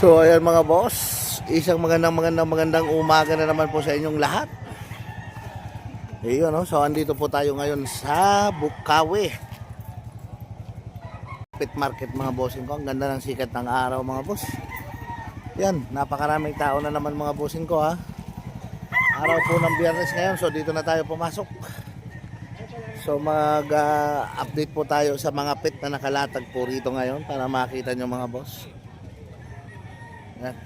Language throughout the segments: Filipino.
So ayan mga boss, isang magandang umaga na naman po sa inyong lahat. Ayun, no? So andito po tayo ngayon sa Bukawi Pet Market mga bossing ko. Ang ganda ng sikat ng araw mga boss. Yan, napakaraming tao na naman mga bossing ko ha. Araw po ng Biyernes ngayon, so dito na tayo pumasok. So mag-update po tayo sa mga pet na nakalatag po rito ngayon para makita nyo mga boss. Yan.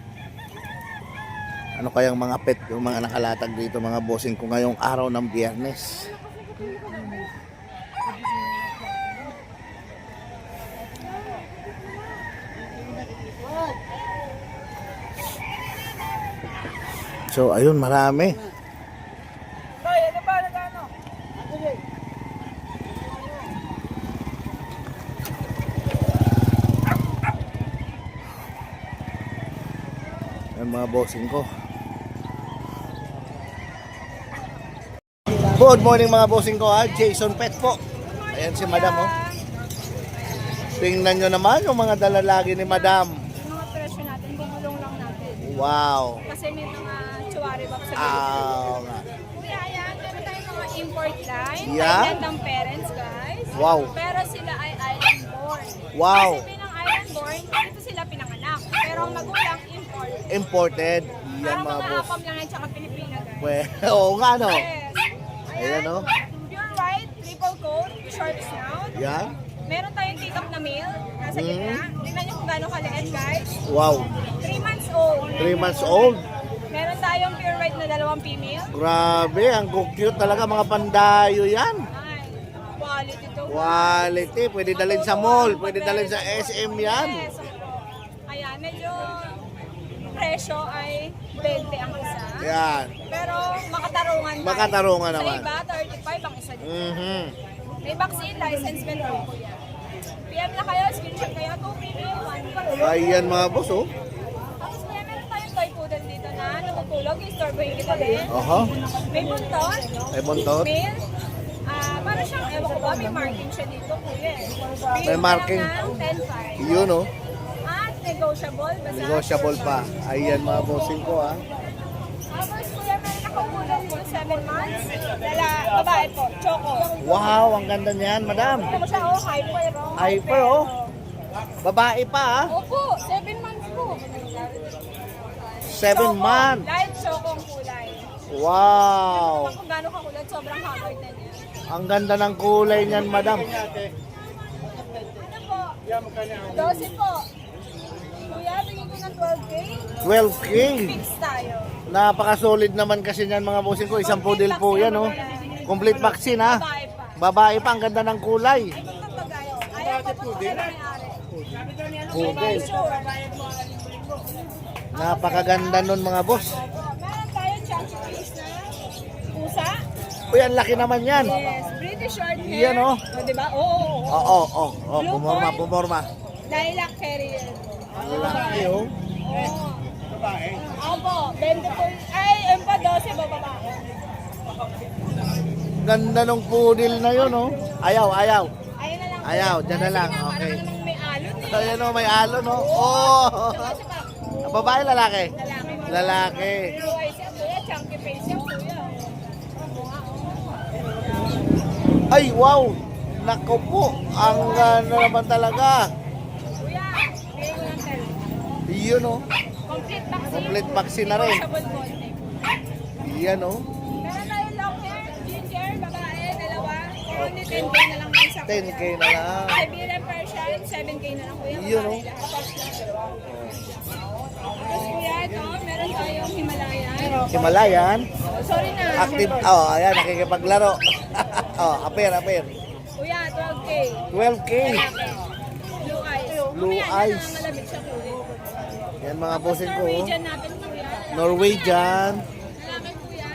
Ano kayang mga pet yung mga nakalatag dito mga bossing ko ngayong araw ng Biyernes. So ayun, marami. Yan mga bossing ko. Good morning mga bossing ko ha. Jason Pet po. Ayan si madam oh. Tingnan nyo naman yung mga dala lagi ni madam. Yung mga presyo natin, bumulong lang natin. Wow. Kasi may mga chuwari box sa Nga. Kuya, ayan, meron tayong mga import line. Yeah. Thailand ng parents, guys. Wow. Pero sila ay island born. Wow. Kasi bilang island born, dito sila pinanganak. Pero ang magulang import. Imported. Yan Parang mga mga boss. apam lang yan, tsaka Pilipina, guys. Oo nga no. Yes. Ayan, no? Pure white, triple coat, short snout. Yan. Meron tayong take-up na male. Nasa gitna. Tingnan nyo kung gano'ng kaliit, guys. Wow. 3 months old. 3 months old. Meron tayong pure white na 2 female. Grabe, ang cute talaga mga pandayo yan. Ay, quality to. Quality. Pwede dalhin sa mall. Pwede dalhin sa SM yan. Yes. Ayan, medyo presyo ay 20 ang isa. Yan. Pero makatarungan tayo. Makatarungan Sa naman. iba, 35 ang isa dito. May vaccine license meron po yan. PM na kayo, screenshot kayo. 2 premium, 1 Ayan mga boss oh. Tapos kuya, meron tayong toy poodle dito na natutulog. Istorbohin kita din. Aha. May buntot. May buntot. Male. Para siyang, ewan ko ba, may marking siya dito, kuya. May marking. Ng 10.5. Yun oh. At negotiable. Basta Negotiable pa. Ayan mga bossing ko ha. Tapos kuya, meron ako pulang po 7 months. Babae po, choco. Wow, ang ganda niyan madam. Ito mo siya, oh, hyper, oh. Hyper oh. Babae pa ha. Opo, 7 months po. 7 months. Light choco ang kulay. Wow. Kung gaano kakulay, sobrang haggard na niya. Ang ganda ng kulay niyan madam. Ano po? 12 po. Kuya, bigyan ko ng 12K. 12K. Fix tayo. Napaka-solid naman kasi niyan mga bossing ko. Isang poodle po yan oh. Complete vaccine ha. Babae pa. Babae pa, ang ganda ng kulay. Ay, kung tagayo. Ayaw pa po na may-ari. Poodle. Sure. Napakaganda nun mga boss. Meron tayo chunky face na pusa. Uy, ang laki naman yan. Yes, British short hair. Yan, oh. O, diba? Oo. Oo. Pumorma. Lilac carrier. Ang laki oh. Oo. Opo, 20 po. Ay, yun pa, 12 ba babae? Ganda ng poodle na yun oh. Ayaw. Ayun na lang. Ayaw, dyan na lang. Kasi nga, Okay. parang namang may alon eh. Ayan oh, may alon oh. Oh. Kasi pa, Babae, lalaki? lalaki. Lalaki. Blue eyes yan, kuya. Chunky face yan, kuya. Ay, wow. Nako po. Ang ganda naman talaga. Kuya, bigay ko ng 10. Yun oh. Complete vaccine. Complete vaccine na rin. Negotiable bonding. Yan oh. Meron tayo long hair, ginger, babae, dalawa. Only 10K na lang yung isa. 10K na lang. Siberian Persian, 7K na lang kuya. Yun, oh. Tapos kuya, ito, meron tayong Himalayan. Himalayan. Sorry na. Active. Oh, ayan, nakikipaglaro. Oh, apir. Kuya, 12K. 12K. Blue eyes. Blue Mamaya na, eyes. malamig siya kuya. Yan mga bossing ko. oh. Norwegian natin kuya. Norwegian. Lalaki kuya.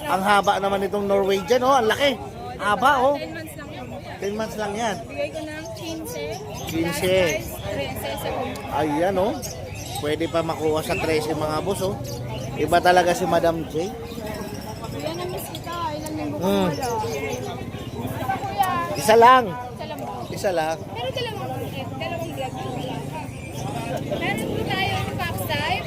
Ang haba naman itong Norwegian oh. Ang laki. Haba oh. 10 months lang yan kuya. 10 months lang yan. Bigay ko ng 15. 15. Last price, 13 sa kuya. Ayan oh. Pwede pa makuha sa 13 mga boss oh. Iba talaga si Madam J. Kuya, na-miss kita. Ilan linggo ko Mm. wala. Ito kuya. Isa lang. Isa lang ba? Isa lang. Pero dalawang vlog. Meron po tayo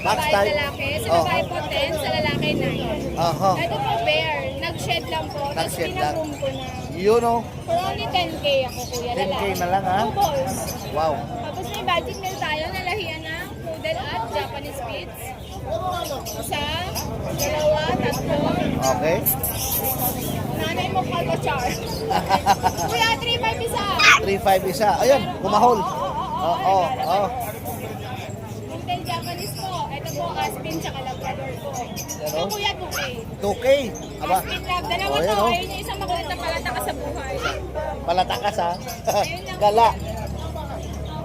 Box Babae, type? lalaki. Sa Oo. babae po 10, sa lalaki 9. Aha. Ito po bear. Nag-shed lang po. Tapos Nag-shed lang. pinag-room ko na. Yun oh. For only 10K ako, kuya. 10K lalaki. na lang, ha? 2 balls. Wow. Tapos may budget meal tayo. Nalahian na. Poodle at Japanese Spitz. Isa, dalawa, tatlo. Okay. Nanay mo kalbachar. Kuya, 3-5 isa. 3.5 isa. Ayan, kumahol. Oo. Oh. Poodle Japanese po. Ito po, Aspin tsaka Labrador po. Ito kuya, 2K. 2K. Aba. Aspin Lab. Dalawa Oh, to. yan, oh. Ayun yung isang makulit na palata ka sa buhay. Palatakas ha. Gala.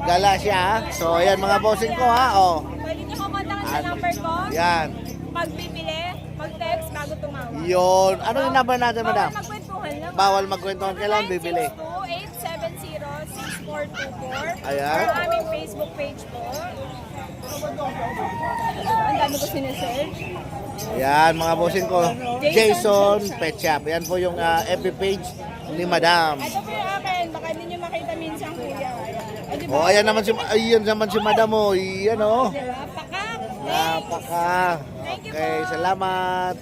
Gala siya ha. So ayan mga bossing ko ha. Oh. Pwede niyo kumontakan sa number ko. Yan. Pag bibili, mag-text bago tumawag. Yun. Ano yung number natin Bawal madam? magkwentuhan lang. Bawal magkwentuhan. Kailan bibili? 962-870-6424. Ayan. Or aming Facebook page po. Ang dami ko sinesearch. Yan mga bossing ko. Jason Pet Shop. Yan po yung FB page ni madam. Ito po yung akin. Baka hindi nyo makita minsan kuya. Ayan. O, diba? Oh, ayan naman si madam oh. Yan oh. Diba? Pakak. Napaka. Thank you Okay, po. salamat.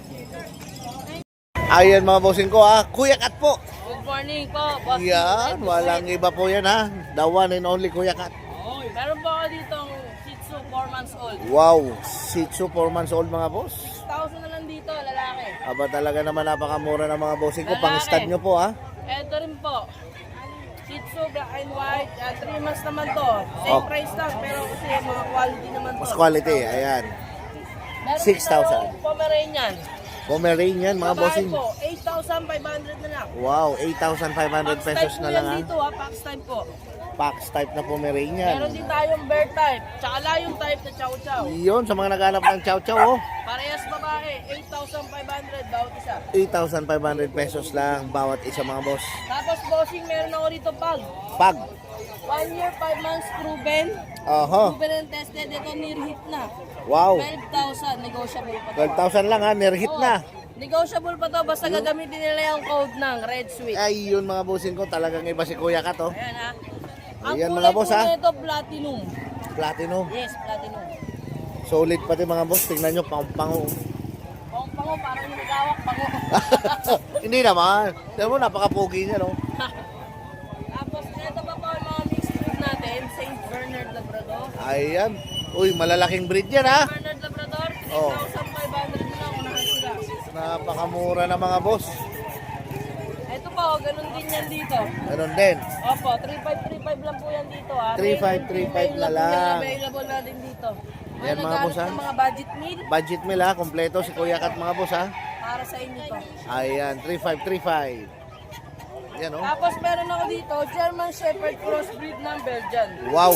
Ayan mga bossing ko ha. Kuya Kat po. Good morning po, boss. Yan. Walang iba po yan ha. The one and only Kuya Kat. Oh, meron po ako ditong Shih Tzu 4 months old. Wow. Shih Tzu 4 months old mga boss. 1,000 na lang dito, lalaki. Aba talaga naman napakamura ng mga bossing ko. Lalaki. Pang-stud nyo po ha. Ito rin po. Shih Tzu, black and white. 3 months naman to. Same Oh. price lang, pero kasi mga quality naman to. Mas quality. Ayan. Meron 6,000. dito yung Pomeranian. Pomeranian mga Babae bossing. po, 8,500 na lang. Wow. 8,500 Pax pesos type na po lang yan ha. dito ha, Pax type po. Pax type na Pomeranian. Meron din tayong bear type, tsaka layong type na chow chow. Yun. Sa mga naghanap ng chow chow oh. Parehas babae, 8,500 bawat isa. 8,500 pesos lang bawat isa mga boss. Tapos bossing, meron ako rito pag. Pag. 1 year, 5 months proven. Oho. Proven and tested. Ito near hit na. Wow. 12,000. Negotiable pa to. 12,000 lang ha. Nirhit Oo. na. Negotiable pa to. Basta gagamitin nila yung code ng Red Sweet. Ay yun mga bossing ko. Talagang iba si Kuya Kat oh. Ayan ha. Ang Ayan, kulay mga boss, po ha? nito platinum. Platinum. Yes, platinum. Solid pati mga boss. Tingnan nyo. Pang-pango. Pango, parang yung nagawak pango. Hindi naman. Tingnan mo. Napaka-pogi niya no. Tapos ito pa po yung mga mixed breed natin. St. Bernard Labrador. Ayan. Uy, malalaking breed yan ha. Bernard Labrador, Oh. 3,500 na lang. Unahan sila. Napakamura na mga boss. Ito po, ganun din yan dito. Ganun din. Opo, 3,535 lang po yan dito ha. 3,535 na lang. Available natin dito. Yan, mga boss, ha? Mga budget meal Budget meal ha. Kompleto si Kuya Kat mga boss ha. para sa inyo to. Ayan. 3,535. Yan oh. Tapos meron ako dito, German Shepherd crossbreed ng Belgian. Wow.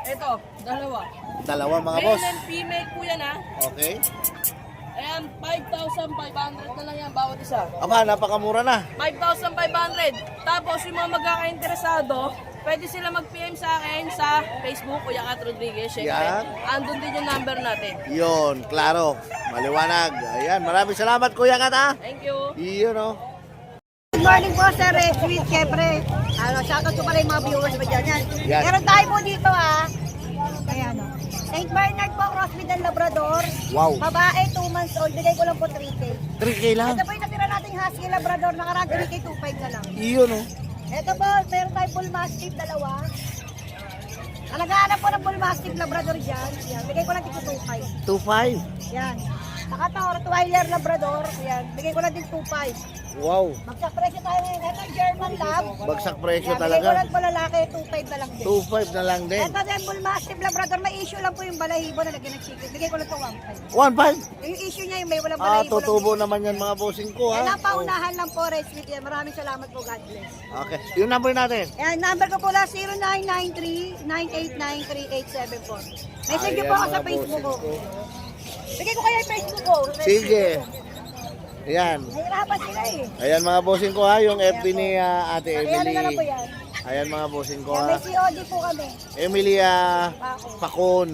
Ito, dalawa. Dalawa mga boss. Male and female po yan ha. Okay. Ayan, 5,500 na lang yan bawat isa. Aba, napakamura na. 5,500. Tapos yung mga magkakainteresado, pwede sila mag-PM sa akin sa Facebook, Kuya Kat Rodriguez. Syempre, Yan. andun din yung number natin. Yun, klaro. Maliwanag. Ayan, maraming salamat Kuya Kat ha. Thank you. Yun oh. Good morning po, Sir Red Sweet. Siyempre, shoutout ko pala yung mga viewers mo dyan. Yan. Yan. Meron tayo po dito, Ayan, o. St. Bernard po, crossbreed and Labrador. Wow. Babae, 2 months old. Bigay ko lang po 3K. 3K lang. Ito po yung natira nating Husky Labrador. Nakarang 3K, 2.5 na lang. Yun oh. Ito po, meron tayo Bull Mastiff, dalawa. Ang naghahanap po ng Bull Mastiff Labrador dyan. Yan. Bigay ko lang dito 2.5. 2.5. Yan. Saka to, Rottweiler Labrador. Yan. Bigay ko lang din 2.5. Wow. Magsak presyo tayo ngayon. Ito, German Lab. Bagsak presyo Yan, talaga. bigay ko lang po lalaki, 2.5 na lang din. 2.5 na lang din. Ito din, Bull Mastiff Labrador. May issue lang po yung balahibo na lagyan ng chicken. Bigay ko lang ito 1.5. 1.5. Yung issue niya yung may walang Ah, balahibo. tutubo naman yan mga bossing ko ha. Yan ang paunahan lang po, Red Sweet. Yan. Maraming salamat po. God bless. Okay. Yung number natin. Yan, number ko po lang 0993-989-3874. Message niyo po ako Ayan, sa mga Facebook ko. bossing ko. Bigay ko kayo yung Facebook ko. Red Sige. Sweet. Ayan. Nahirapan sila eh. Ayan mga bossing ko ha. Yung FB ni Ate Kaya ano na lang po Emily. yan. Ayan mga bossing ko Yan, ha. may COD po kami. Emilia Pako. Pacon.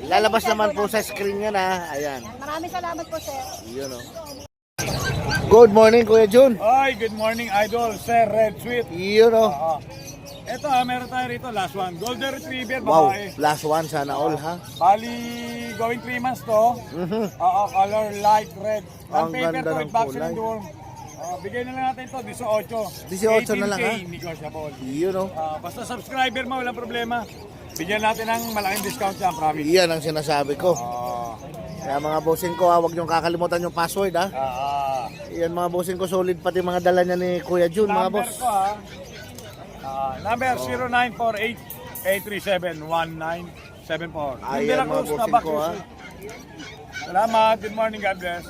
Lalabas naman po sa screen yan ha. Ayan. Maraming salamat po, sir. Yun oh. Good morning Kuya Jun. Hi, good morning idol, Sir Red Sweet. Yun oh. Oo. Ito meron tayo rito, last one. Golden Retriever, Wow, babae. last one, sana all ha. Bali, going 3 months to. Mhm. Color light red. Ang Ang paper ganda to ng with vaccine kulay. and dorm. Bigay na lang natin to, 18. 18 na lang, 18K, ha? negotiable. Yun oh. Basta subscriber mo, walang problema. Bigyan natin ng malaking discount yan, promise. Yan ang sinasabi ko. Ah, Kaya mga bossing ko, huwag niyong kakalimutan yung password ha. Yan mga bossing ko, solid pati mga dala niya ni Kuya Jun mga number boss. ko number 0948-837-1974. Ayan mga bossing ko ha. Salamat, good morning, God bless.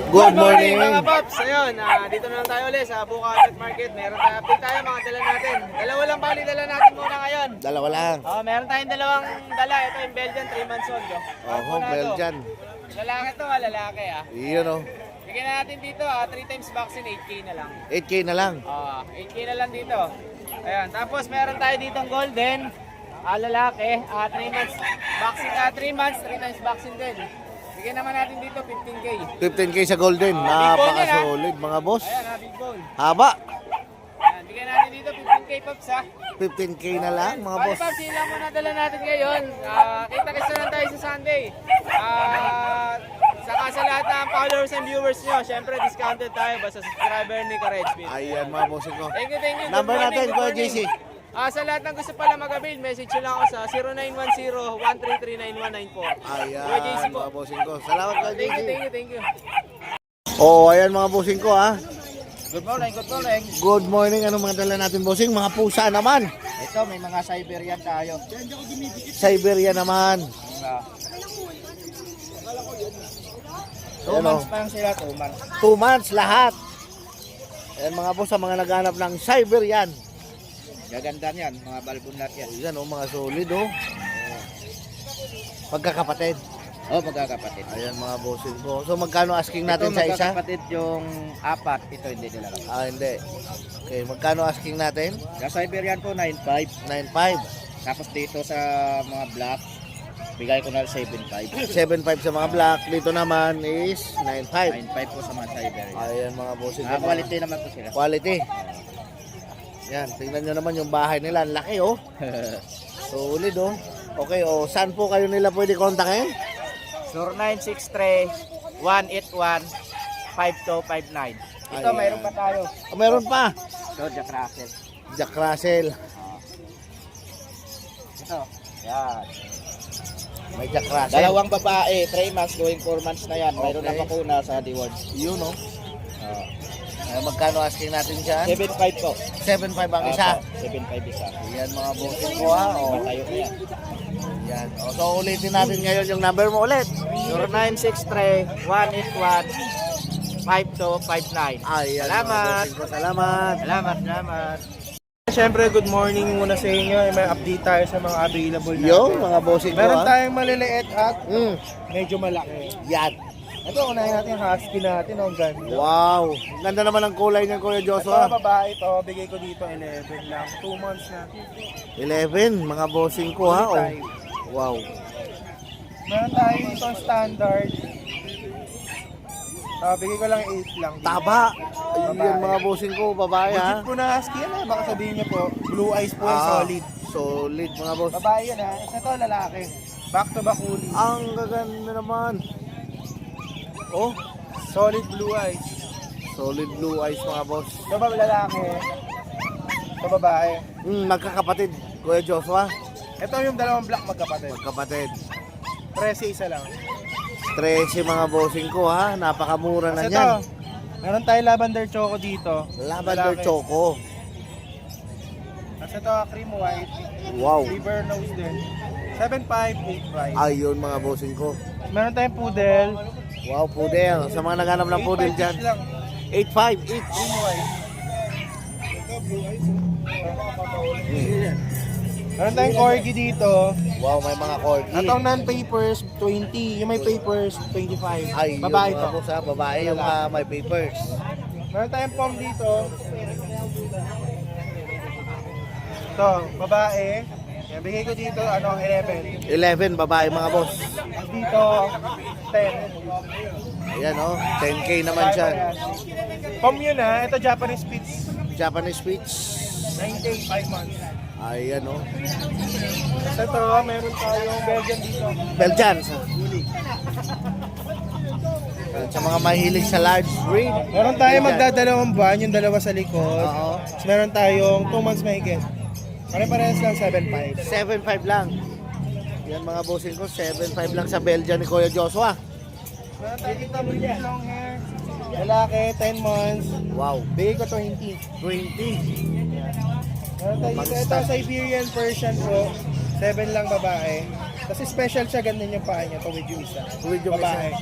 Good morning. Mga Pops, ayun, dito na lang tayo ulit sa Bukaat Market. Meron tayo update tayo mga dala natin. Dalawa lang bali dala natin muna ngayon. Dalawa lang. Meron tayong dalawang dala. Ito yung Belgian 3 months old. Oh, Belgian. Lalaki to, lalaki Yun oh. Bigyan na natin dito 3 times vaccine, 8K na lang. 8K na lang. 8K na lang dito. Ayan, tapos meron tayo ditong golden, lalaki, 3 months vaccine, 3 months, 3 times vaccine din. Bigyan naman natin dito 15K. 15K sa golden. Napaka-solid mga boss. Ayan, big bone. Haba. Ayan, bigyan natin dito 15K Pops 15K na lang mga boss. Pops, yun lang muna dala natin ngayon. Kita-kita lang tayo sa Sunday. Saka sa lahat ng followers and viewers nyo, syempre discounted tayo basta subscriber ni Ka-Redspeed. Ayan mga bossing ko. Thank you, thank you. Good Number morning, natin, good Kuya morning. JC. Sa lahat ng gusto pala mag-avail, message nyo lang ako sa 0910-133-9194. Kuya JC Ayan po. mga bossing ko. Salamat Kuya Thank you, JC. thank you, thank you. Oh, ayan mga bossing ko ha. Good morning, good morning. Good morning. Anong mga dala natin bossing? Mga pusa naman. Ito, may mga Siberian tayo. Siberia naman. 2 Ayan, months oh. pa lang sila, 2 months. 2 months lahat. Ayan mga boss, sa mga naghanap ng Siberian. Gaganda niyan, mga balbunat yan. Ayan oh, mga solid oh. Pagkakapatid. Magkakapatid. Ayan mga bossing ko. So magkano asking natin sa isa? magkakapatid yung 4, ito hindi nila lang. Hindi. Okay, magkano asking natin? Sa Siberian po, 9.5. 9.5. Tapos dito sa mga black, bigay ko na 7.5. 7.5 sa mga black. Dito naman is 9.5. 9.5 po sa mga Siberian. Ayan mga bossing ko. Quality naman po sila. Quality. Yan, tingnan nyo naman yung bahay nila. Ang laki oh. Solid oh. Okay, oh, saan po kayo nila pwede kontakin? 0963-181-5259. Ito, Ayan. mayroon pa tayo. Oh, meron pa. Ito, Jack Russell. Jack Russell. Ito, yan. May Jack Russell. Dalawang babae, 3 months, going 4 months na yan. Mayroon Okay. na bakuna sa D-Word. Yun oh. Magkano asking natin dyan? 7.5 po. 7.5 ang isa. 7.5 isa. Yan mga bossing ko ha. Oh. Tayo ko yan. Yan. Oh, so ulitin natin ngayon yung number mo ulit. 0963-181-5259. Ayan, Salamat. mga bossing ko. Salamat. Salamat. Siyempre, good morning muna sa inyo. May update tayo sa mga available natin. Yo, mga bossing ko Meron ha. tayong maliliit at Medyo malaki. Yan. ito, unahin natin yung husky natin. Ang ganda. Wow. Ganda naman ang kulay ng Kuya Ito, Joshua. babae ito. Bigay ko dito 11 lang. 2 months na. 11, mga bossing ko ha. Oh. Wow. Meron tayo dito standard. Bigay ko lang 8 lang. Taba. Ayun mga bossing ko, babae ha. Budget po na husky yan Baka sabihin niyo po. Blue eyes po yung solid. Solid mga boss. Babae yan Ito, lalaki. Back to back uli. Ang gaganda naman. Oh, Solid blue eyes. solid blue eyes mga boss. Ito ba lalaki? Ito babae. Magkakapatid, Kuya Joshua. Ito yung dalawang black magkapatid. Magkapatid. 13 isa lang. 13 mga bossing ko ha. Napakamura na Kasi ito, yan. meron tayong lavender choco dito. Lavender Lalaki. choco. Kasi ito, cream white. Wow. River nose din. 7.5, 8.5. Ayun mga bossing ko. Meron tayong poodle. Wow, poodle. Sa mga naghanap ng poodle 8.5 dyan. each lang. 8.5 each. Cream white. Meron tayong corgi dito. Wow, may mga corgi. Atong non-papers, 20. Yung may papers, 25. Ay, Babae yung to. mga boss ha. Babae yung may papers. Meron tayong pom dito. Ito, babae. Yan, bigay ko dito, 11. 11 babae mga boss. Dito, 10. Ayan oh, 10k naman siya. Pom yun Ito Japanese Spitz. Japanese Spitz. 9K, 5 months. Ayan oh. Sa ito, meron tayong Belgian dito. Belgian. At sa mga mahilig sa large breed. Meron tayong magdadalawang buwan, yung dalawa sa likod. Oo. Tapos meron tayong 2 months mahigit. Pare-parehas lang, 7.5. 7.5 lang. Yan mga bossing ko, 7.5 lang sa Belgian ni Kuya Joshua. Meron tayo dito, British long hair. Lalaki, 10 months. Wow, Bigay ko 20. 20. Meron tayo dito, ito Siberian Persian po. 7 lang babae. Kasi special siya, ganun yung paa niya. Tuwid yung isa. Tuwid yung babae.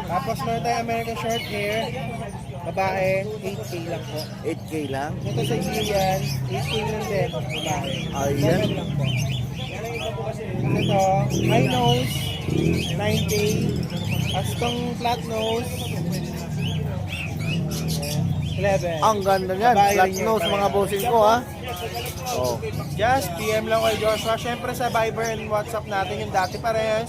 Tapos meron tayo American short hair. Babae, 8K lang po. 8K lang. Ito Siberian, 8K lang din. Babae. Ayan. 7 lang po. Ito, high nose, 9K. Tapos itong flat nose, 11. Ang ganda niyan. Babae Flat rin yun, nose pareho. mga bossing ko ha. Oh. Just PM lang kay Joshua. Siyempre sa Viber and WhatsApp natin yung dati pa rin,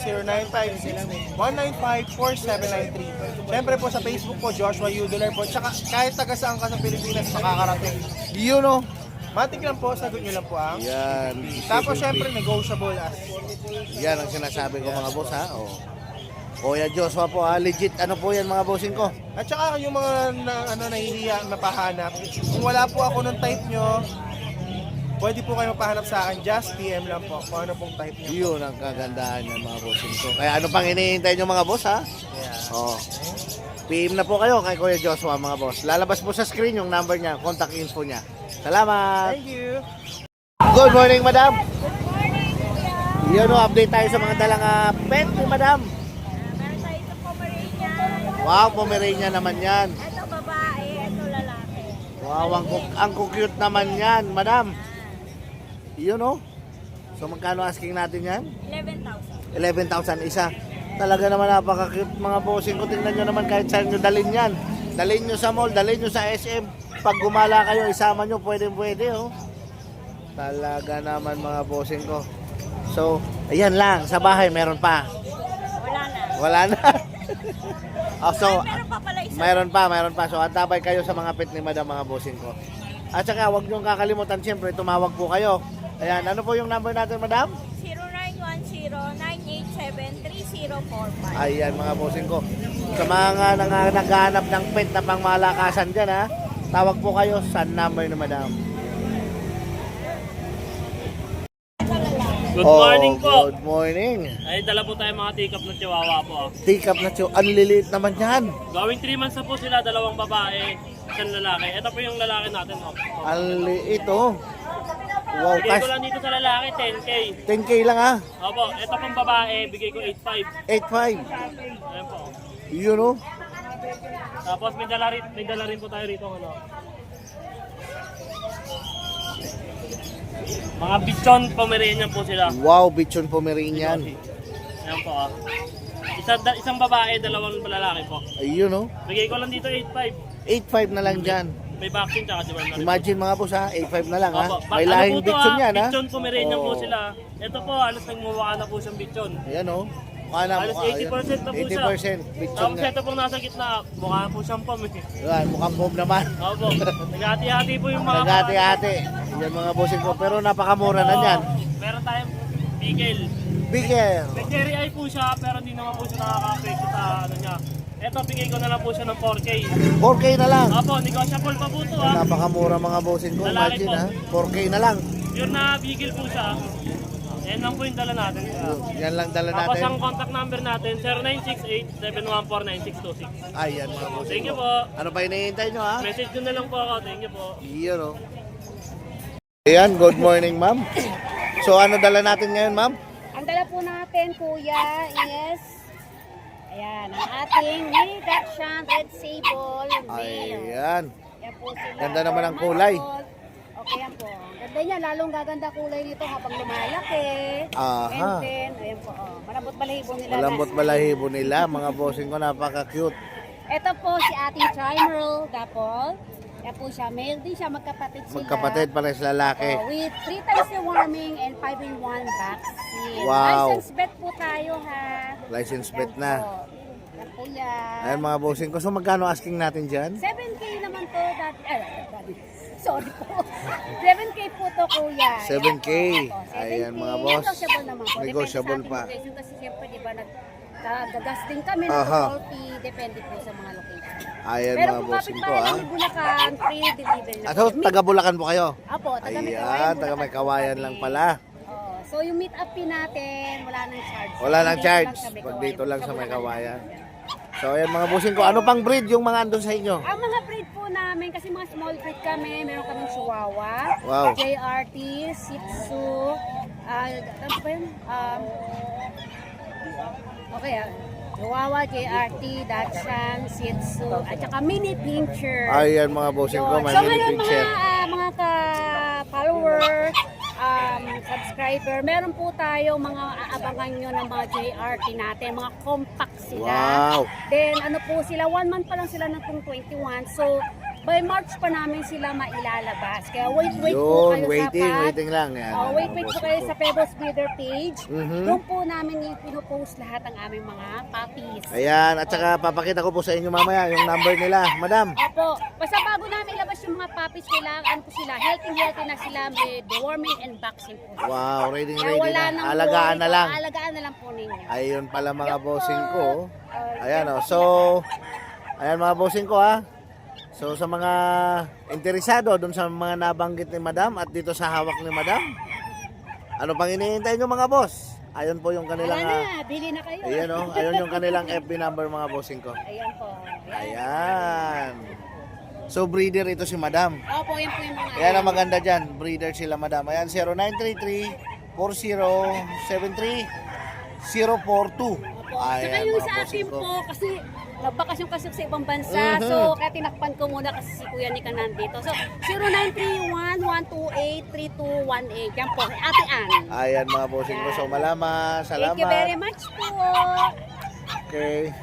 0956-195-4793. Siyempre po sa Facebook po, Joshua Udular po. Tsaka kahit taga saan ka sa Pilipinas makakarating. Yun oh. Matik lang po, sagot nyo lang po ah. Yan. Tapos siyempre negotiable as. Yan ang sinasabi ko mga boss ha. Oh. Kuya Joshua po ha. Legit ano po yan mga bossing ko. At saka yung mga nahihiya mapahanap, kung wala po ako ng type nyo, pwede po kayo mapahanap sa akin. Just PM lang po kung ano pong type nyo. Yun ang kagandahan ng mga bossing ko. Kaya ano pang hinihintay nyo mga boss ha? Yeah. Oh. PM na po kayo kay Kuya Joshua mga boss. Lalabas po sa screen yung number niya, contact info niya. Salamat! Thank you! Good morning, madam! Good morning, kuya. Yun o, update tayo sa mga dalang pet ni madam. Meron tayo itong Pomeranian. Wow, Pomeranian naman yan. Ito babae, ito lalaki. Wow, ang cute naman yan, madam. Yun o. So magkano asking natin yan? 11,000. 11,000 isa. Talaga naman napaka-cute mga bossing ko. Tingnan nyo naman kahit saan nyo dalhin yan. Dalhin nyo sa mall, dalhin nyo sa SM. Pag gumala kayo, isama nyo, pwede oh. Talaga naman mga bossing ko. So, ayan lang. Sa bahay, meron pa. Wala na. Wala na. Oh, so, Ay, meron pa pala isa. meron pa. So, antabay kayo sa mga pet ni madam mga bossing ko. At saka, huwag nyo kakalimutan, siyempre, tumawag po kayo. Ayan, ano po yung number natin, madam? 0910-987-3045. Ayan mga bossing ko. Sa mga naghahanap ng pet na pangmalakasan dyan ha, tawag po kayo sa number ni madam. Good morning po. Good morning. Ay, dala po tayo mga teacup na chihuahua po. Take up na siyo. Ang liliit naman yan. Gawing 3 months na po sila, dalawang babae, isang lalaki. Ito po yung lalaki natin. Oh. Ang liit oh. Wow, Bigay ko lang dito sa lalaki, 10K. 10K lang ha. Opo, ito pong babae, bigay ko 8.5. 8.5. Ayan po. Yun oh. Tapos may dala rin po tayo rito. Ano. Mga bichon Pomeranian po sila. Wow, Bichon Pomeranian. Ayan po ah. Isang babae, dalawang lalaki po. Ayun oh. Bigay ko lang dito 8.5. 8.5 na lang dyan. May vaccine tsaka si Juan. Imagine mga boss ha, 8.5 na lang ha. Opo. May lahing Bichon yan ha. Bichon Pomeranian po Oo. sila. Ito po, halos nagmumukha na po siyang bichon. Ayan oh. Mukha na, Halos mukha, 80% na po siya. 80% Bichon Tapos nga. ito pong nasa gitna, mukha po siyang pom eh. Yan, mukhang pom naman. Opo, naghati-hati po yung mga... Nagati-ate. Yan mga bossing ko. Pero napakamura na yan. Meron tayong bigel. Bigel. May cherry eye po siya, pero hindi naman po siya nakaka-affect sa ano niya. Ito, bigay ko na lang po siya ng 4K. 4K na lang. Opo, negotiable pa po ito ha. Napakamura mga bossing ko. Lalaki Imagine po. ha. 4K na lang. Pure na bigel po siya. Yan lang po yung dala natin. Yan lang dala Tapos natin. ang contact number natin, 0968-714-9626. Ayan mga bossing Thank you ko. po. Ano pa hinihintay nyo ha? Message ko na lang po ako. Thank you po. Iyon oh. Ayan, good morning ma'am. So ano dala natin ngayon ma'am? Ang dala po natin, kuya, is ayan, ang ating mini Dachshund Red Sable male. Ayan. Yan po sila. Ganda naman ang kulay. Okay yan po. Ganda niya, lalong gaganda kulay nito habang lumalaki. Aha. And then, ayan po, malambot balahibo nila. Malambot balahibo nila. Mga bossing ko, napaka-cute. Ito po si ating Trimerl Dapple. Yan po siya, male din siya, magkapatid sila. Magkapatid pala sa lalaki. Oh, with 3 times the warming and 5-in-1 vaccine. Wow. License vet po tayo ha. License vet Yan na. po. Yan po yan. Ayan mga bossing ko. So magkano asking natin dyan? 7K naman to, daddy. Sorry po. 7K po to, kuya. 7K. Opo, 7K. Ayan, mga boss. Negotiable naman po. Negotiable Depende pa. sa ating location kasi siyempre, di ba, gagas din kami ng Aha. toll fee. Depende po sa mga location. Ayan Pero mga kung bossing ko kapit-bahay ha. ng Bulacan, free delivery na Ano, po. taga Bulacan po kayo? Apo, taga may Ayan, kawayan. taga may kawayan lang pala. Oh, so yung meet up fee natin, wala nang charge. Wala nang Dito charge. lang sa may Pag kawayan. dito lang sa may Bulacan. kawayan. So ayan mga bossing ko, ano pang breed yung mga andun sa inyo? Ang mga breed po namin, kasi mga small breed kami, meron kaming Chihuahua, Wow. JRT, Shih Tzu, ano ba yun? Chihuahua, JRT, Dachshund, Shih Tzu, at saka mini pincher. Ayan mga bossing ko, may So mini ngayon picture. mga ka-follower, subscriber, meron po tayo mga aabangan nyo ng mga JRT natin, mga compact sila. Wow. Then ano po sila, 1 month pa lang sila ng 21. So by March pa namin sila mailalabas. Kaya wait po Yun, kayo waiting lang yan. wait mga po bossing kayo ko. sa Pebbles Breeder page. Mhm. Doon po namin ipinopost lahat ng aming mga puppies. Ayan, at saka papakita ko po sa inyo mamaya yung number nila, madam. Opo, basta bago namin ilabas yung mga puppies, kailangan ano po sila, healthy na sila, may deworming and vaccine po. Wow, ready Kaya na. wala nang Alagaan worry na po, lang. Alagaan na lang po ninyo. Ayun pala mga Yup bossing po. ko. Ayan o. So, ayan mga bossing ko ha. So sa mga interesado doon sa mga nabanggit ni madam at dito sa hawak ni madam, ano pang iniintay nyo mga boss? Ayun po yung kanilang, Wala na, bili na kayo. ayan o, ayun yung kanilang FB number mga bossing ko. Ayan po. Ayan. So breeder ito si madam. Opo, yan po yung mga. Ayan ang maganda dyan, breeder sila madam. Ayan 0933-4073-042. Opo. Saka Ayan yung mga sa bossing akin ko. po, kasi nagbakasyon kasi sa ibang bansa. Mhm. So, kaya tinakpan ko muna kasi si Kuya Nika nandito. So, 0931-128-3218. Yan po, Ate Ann. Ayan mga bossing ko. So malaman, salamat. Thank you very much po. Okay.